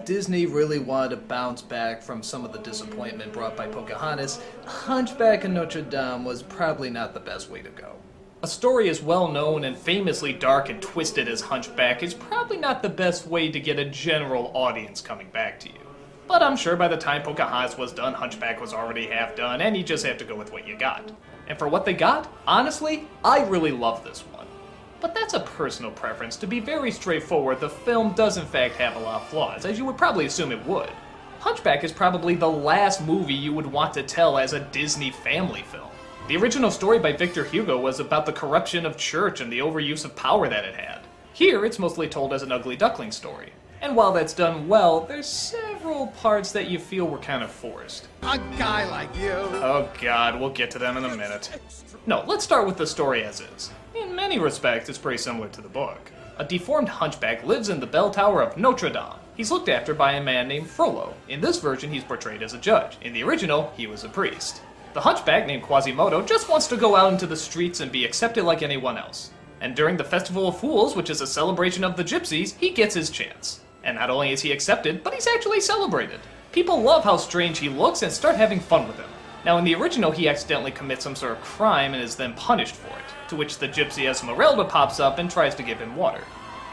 Disney really wanted to bounce back from some of the disappointment brought by Pocahontas, Hunchback of Notre Dame was probably not the best way to go. A story as well known and famously dark and twisted as Hunchback is probably not the best way to get a general audience coming back to you. But I'm sure by the time Pocahontas was done, Hunchback was already half done, and you just have to go with what you got. And for what they got, honestly, I really love this one. But that's a personal preference. To be very straightforward, the film does in fact have a lot of flaws, as you would probably assume it would. Hunchback is probably the last movie you would want to tell as a Disney family film. The original story by Victor Hugo was about the corruption of church and the overuse of power that it had. Here, it's mostly told as an ugly duckling story. And while that's done well, there's several parts that you feel were kind of forced. A guy like you! Oh god, we'll get to them in a minute. No, let's start with the story as is. In many respects, it's pretty similar to the book. A deformed hunchback lives in the bell tower of Notre Dame. He's looked after by a man named Frollo. In this version, he's portrayed as a judge. In the original, he was a priest. The hunchback, named Quasimodo, just wants to go out into the streets and be accepted like anyone else. And during the Festival of Fools, which is a celebration of the gypsies, he gets his chance. And not only is he accepted, but he's actually celebrated. People love how strange he looks and start having fun with him. Now in the original, he accidentally commits some sort of crime and is then punished for it, to which the gypsy Esmeralda pops up and tries to give him water.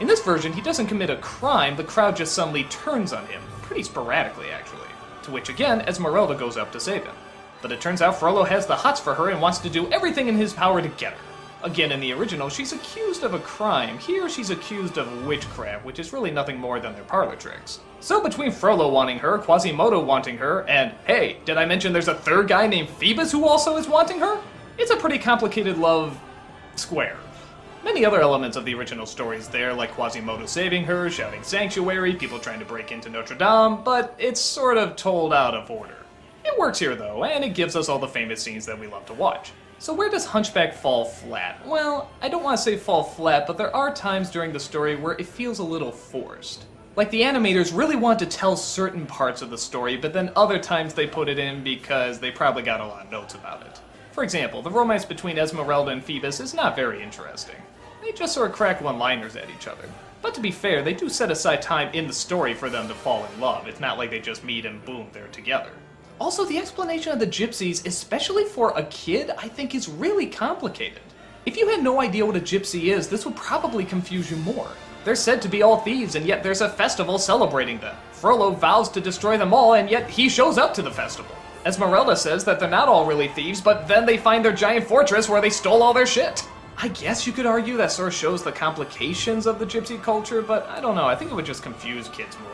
In this version, he doesn't commit a crime, the crowd just suddenly turns on him, pretty sporadically actually, to which again, Esmeralda goes up to save him. But it turns out Frollo has the hots for her and wants to do everything in his power to get her. Again, in the original, she's accused of a crime. Here, she's accused of witchcraft, which is really nothing more than their parlor tricks. So between Frollo wanting her, Quasimodo wanting her, and hey, did I mention there's a third guy named Phoebus who also is wanting her? It's a pretty complicated love square. Many other elements of the original stories there, like Quasimodo saving her, shouting sanctuary, people trying to break into Notre Dame, but it's sort of told out of order. It works here though, and it gives us all the famous scenes that we love to watch. So where does Hunchback fall flat? Well, I don't want to say fall flat, but there are times during the story where it feels a little forced. Like the animators really want to tell certain parts of the story, but then other times they put it in because they probably got a lot of notes about it. For example, the romance between Esmeralda and Phoebus is not very interesting. They just sort of crack one-liners at each other. But to be fair, they do set aside time in the story for them to fall in love. It's not like they just meet and boom, they're together. Also, the explanation of the gypsies, especially for a kid, I think is really complicated. If you had no idea what a gypsy is, this would probably confuse you more. They're said to be all thieves, and yet there's a festival celebrating them. Frollo vows to destroy them all, and yet he shows up to the festival. Esmeralda says that they're not all really thieves, but then they find their giant fortress where they stole all their shit. I guess you could argue that sort of shows the complications of the gypsy culture, but I don't know, I think it would just confuse kids more.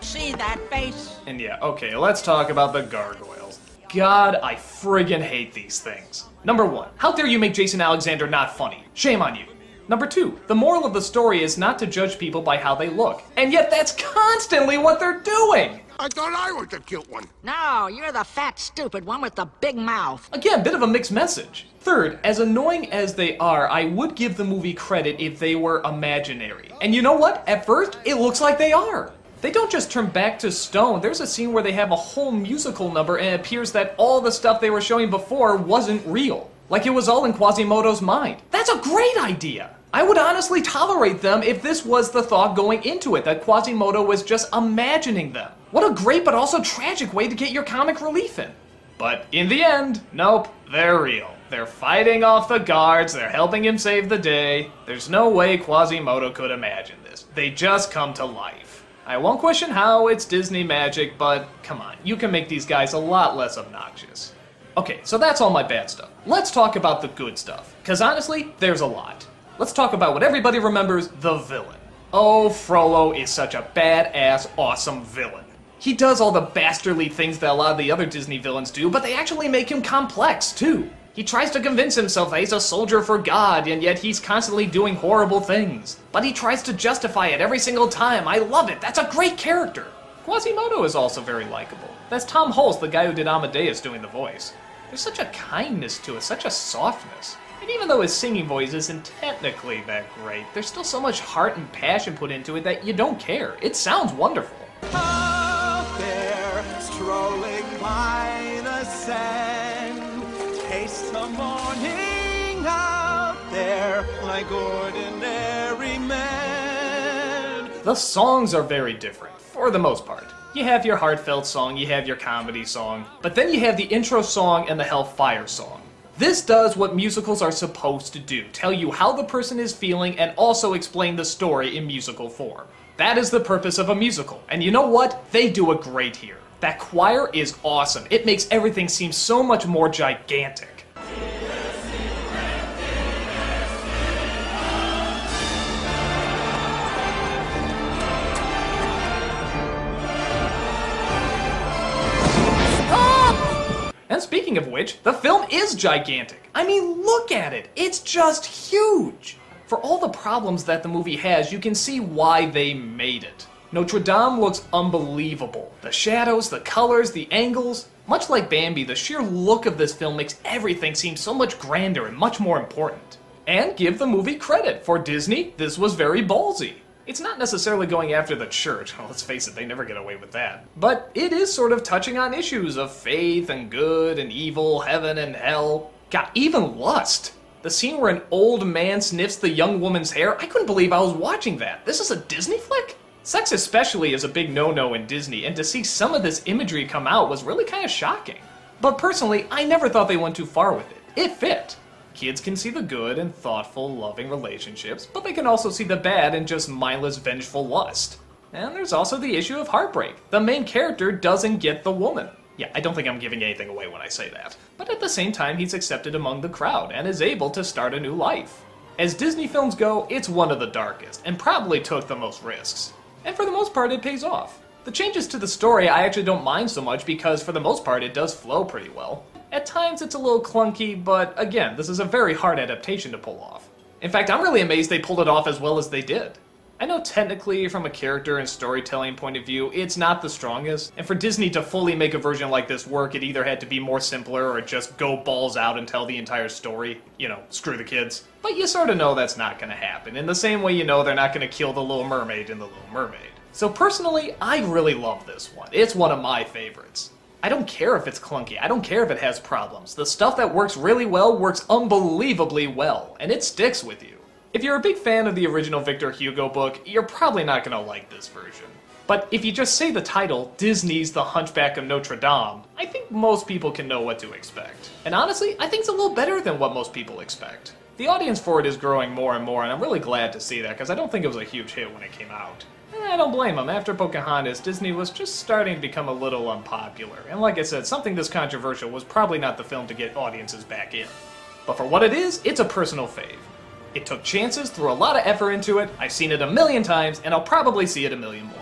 See that face? And yeah, okay, let's talk about the gargoyles. God, I friggin' hate these things. Number 1, how dare you make Jason Alexander not funny? Shame on you. Number 2, the moral of the story is not to judge people by how they look. And yet that's constantly what they're doing! I thought I was the cute one. No, you're the fat, stupid one with the big mouth. Again, bit of a mixed message. Third, as annoying as they are, I would give the movie credit if they were imaginary. And you know what? At first, it looks like they are. They don't just turn back to stone. There's a scene where they have a whole musical number and it appears that all the stuff they were showing before wasn't real. Like it was all in Quasimodo's mind. That's a great idea! I would honestly tolerate them if this was the thought going into it, that Quasimodo was just imagining them. What a great but also tragic way to get your comic relief in. But in the end, nope, they're real. They're fighting off the guards, they're helping him save the day. There's no way Quasimodo could imagine this. They just come to life. I won't question how, it's Disney magic, but come on, you can make these guys a lot less obnoxious. Okay, so that's all my bad stuff. Let's talk about the good stuff, because honestly, there's a lot. Let's talk about what everybody remembers, the villain. Oh, Frollo is such a badass, awesome villain. He does all the bastardly things that a lot of the other Disney villains do, but they actually make him complex, too. He tries to convince himself that he's a soldier for God, and yet he's constantly doing horrible things. But he tries to justify it every single time. I love it. That's a great character. Quasimodo is also very likable. That's Tom Hulce, the guy who did Amadeus, doing the voice. There's such a kindness to it, such a softness. And even though his singing voice isn't technically that great, there's still so much heart and passion put into it that you don't care. It sounds wonderful. Out there, strolling by the sand, taste the morning out there like ordinary men. The songs are very different. For the most part. You have your heartfelt song, you have your comedy song, but then you have the intro song and the Hellfire song. This does what musicals are supposed to do, tell you how the person is feeling and also explain the story in musical form. That is the purpose of a musical, and you know what? They do it great here. That choir is awesome. It makes everything seem so much more gigantic. And speaking of which, the film is gigantic. I mean, look at it. It's just huge. For all the problems that the movie has, you can see why they made it. Notre Dame looks unbelievable. The shadows, the colors, the angles. Much like Bambi, the sheer look of this film makes everything seem so much grander and much more important. And give the movie credit. For Disney, this was very ballsy. It's not necessarily going after the church, well, let's face it, they never get away with that. But it is sort of touching on issues of faith and good and evil, heaven and hell. God, even lust. The scene where an old man sniffs the young woman's hair, I couldn't believe I was watching that. This is a Disney flick? Sex especially is a big no-no in Disney, and to see some of this imagery come out was really kind of shocking. But personally, I never thought they went too far with it. It fit. Kids can see the good in thoughtful, loving relationships, but they can also see the bad in just mindless, vengeful lust. And there's also the issue of heartbreak. The main character doesn't get the woman. Yeah, I don't think I'm giving anything away when I say that. But at the same time, he's accepted among the crowd and is able to start a new life. As Disney films go, it's one of the darkest, and probably took the most risks. And for the most part, it pays off. The changes to the story I actually don't mind so much because for the most part, it does flow pretty well. At times it's a little clunky, but again, this is a very hard adaptation to pull off. In fact, I'm really amazed they pulled it off as well as they did. I know technically, from a character and storytelling point of view, it's not the strongest, and for Disney to fully make a version like this work, it either had to be more simpler or just go balls out and tell the entire story. You know, screw the kids. But you sort of know that's not going to happen, in the same way you know they're not going to kill the Little Mermaid in The Little Mermaid. So personally, I really love this one. It's one of my favorites. I don't care if it's clunky, I don't care if it has problems. The stuff that works really well works unbelievably well, and it sticks with you. If you're a big fan of the original Victor Hugo book, you're probably not going to like this version. But if you just say the title, Disney's The Hunchback of Notre Dame, I think most people can know what to expect. And honestly, I think it's a little better than what most people expect. The audience for it is growing more and more, and I'm really glad to see that, because I don't think it was a huge hit when it came out. I don't blame them. After Pocahontas, Disney was just starting to become a little unpopular. And like I said, something this controversial was probably not the film to get audiences back in. But for what it is, it's a personal fave. It took chances, threw a lot of effort into it, I've seen it a million times, and I'll probably see it a million more.